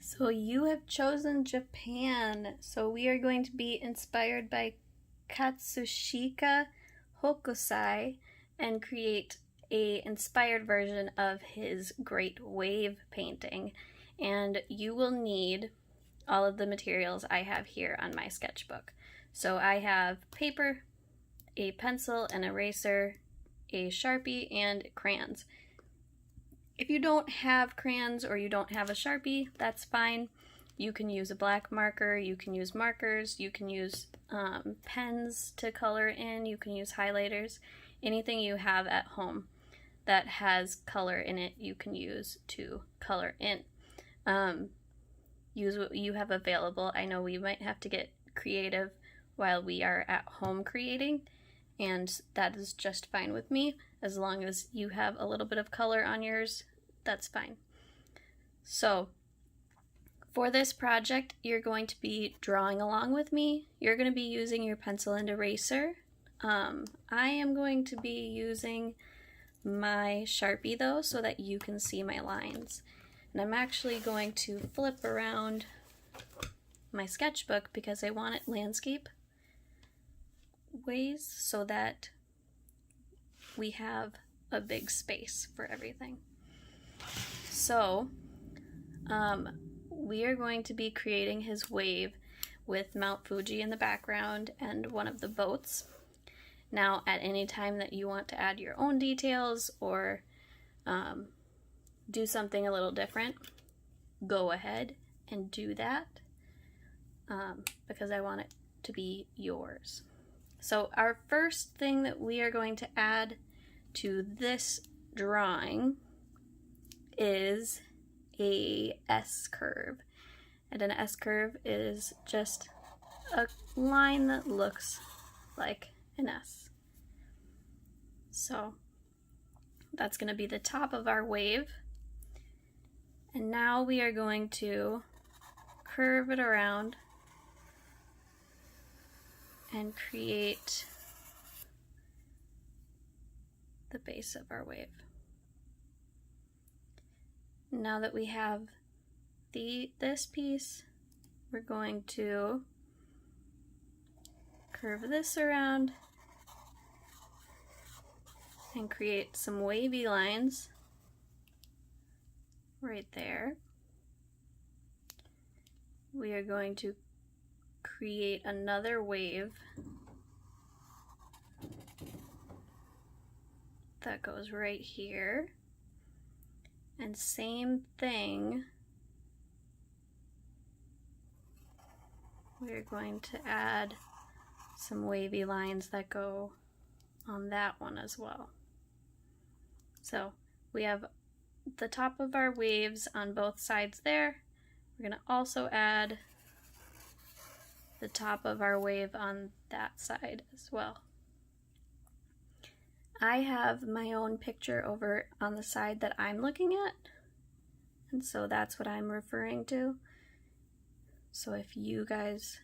So you have chosen Japan. So we are going to be inspired by Katsushika Hokusai and create a inspired version of his great wave painting. And you will need all of the materials I have here on my sketchbook. So I have paper, a pencil, an eraser, a Sharpie, and crayons. If you don't have crayons or you don't have a Sharpie, that's fine. You can use a black marker, you can use markers, you can use pens to color in, you can use highlighters. Anything you have at home that has color in it, you can use to color in. Use what you have available. I know we might have to get creative while we are at home creating, and that is just fine with me. As long as you have a little bit of color on yours, that's fine. So for this project, you're going to be drawing along with me. You're going to be using your pencil and eraser. I am going to be using my Sharpie though, so that you can see my lines. And I'm actually going to flip around my sketchbook because I want it landscape ways so that we have a big space for everything. So we are going to be creating his wave with Mount Fuji in the background and one of the boats. Now at any time that you want to add your own details or do something a little different, go ahead and do that because I want it to be yours. So our first thing that we are going to add to this drawing is a S-curve. And an S-curve is just a line that looks like an S. So that's going to be the top of our wave. And now we are going to curve it around and create the base of our wave. Now that we have this piece, we're going to curve this around and create some wavy lines right there. We are going to create another wave that goes right here, and same thing, we're going to add some wavy lines that go on that one as well. So we have the top of our waves on both sides there. We're going to also add the top of our wave on that side as well. I have my own picture over on the side that I'm looking at, and so that's what I'm referring to. So if you guys,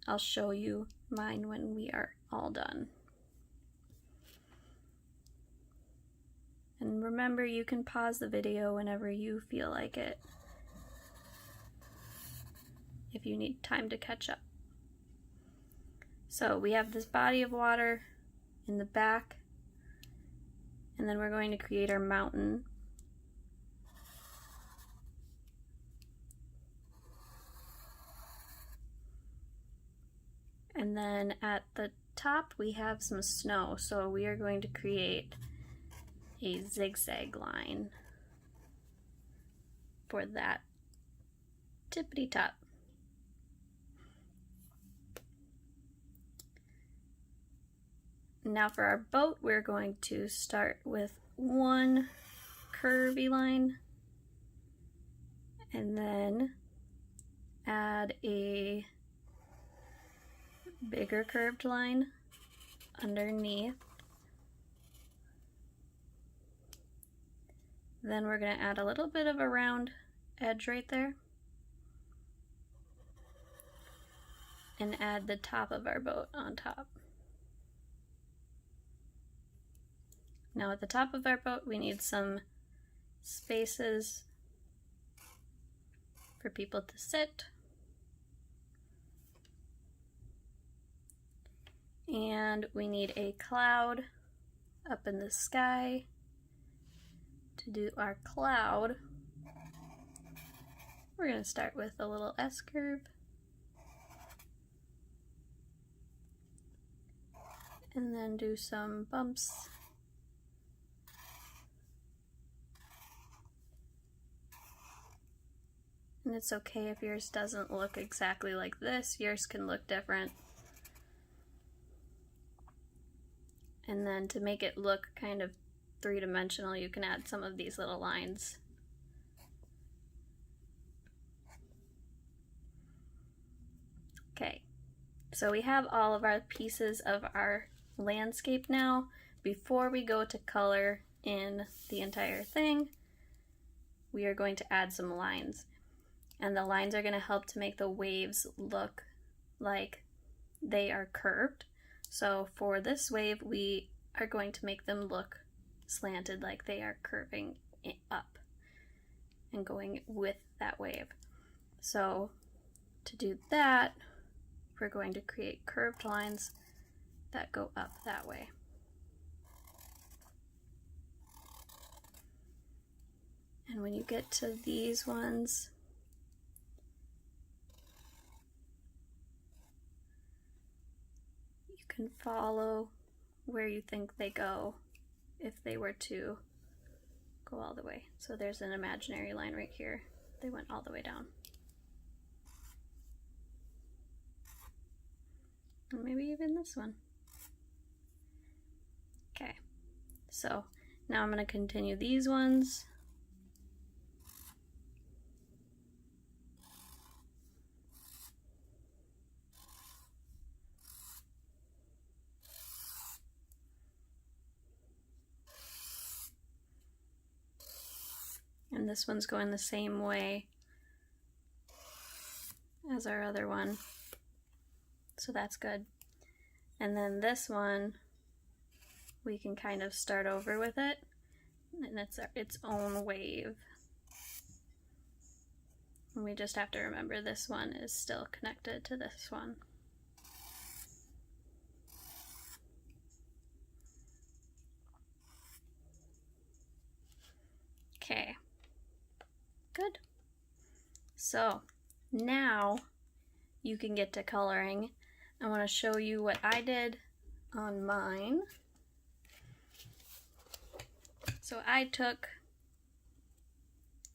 I'll show you mine when we are all done. And remember, you can pause the video whenever you feel like it, if you need time to catch up. So we have this body of water in the back, and then we're going to create our mountain. And then at the top we have some snow, so we are going to create a zigzag line for that tippity top. Now for our boat, we're going to start with one curvy line and then add a bigger curved line underneath. Then we're going to add a little bit of a round edge right there and add the top of our boat on top. Now at the top of our boat we need some spaces for people to sit. And we need a cloud up in the sky. To do our cloud, we're going to start with a little S curve. And then do some bumps. And it's okay if yours doesn't look exactly like this. Yours can look different. And then to make it look kind of three-dimensional, you can add some of these little lines. Okay, so we have all of our pieces of our landscape now. Before we go to color in the entire thing, we are going to add some lines. And the lines are going to help to make the waves look like they are curved. So for this wave, we are going to make them look slanted, like they are curving up and going with that wave. So to do that, we're going to create curved lines that go up that way. And when you get to these ones, you can follow where you think they go if they were to go all the way. So there's an imaginary line right here. They went all the way down. And maybe even this one. Okay, so now I'm going to continue these ones. And this one's going the same way as our other one. So that's good. And then this one, we can kind of start over with it. And it's its own wave. And we just have to remember this one is still connected to this one. Okay. Good. So now you can get to coloring. I want to show you what I did on mine. So I took,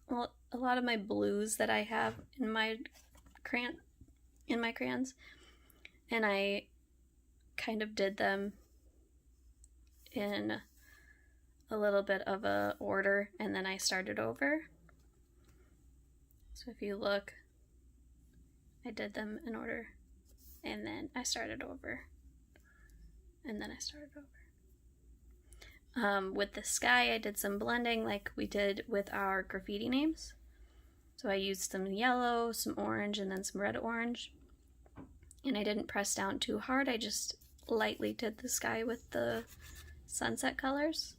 well, a lot of my blues that I have in my crayons, and I kind of did them in a little bit of a order, and then I started over. So if you look, I did them in order, and then I started over, and then I started over. With the sky, I did some blending like we did with our graffiti names. So I used some yellow, some orange, and then some red orange. And I didn't press down too hard, I just lightly did the sky with the sunset colors.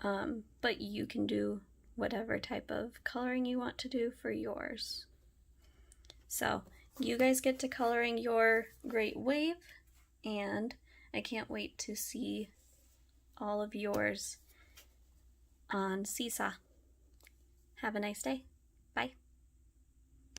But you can do whatever type of coloring you want to do for yours. So you guys get to coloring your great wave, and I can't wait to see all of yours on Seesaw. Have a nice day. Bye.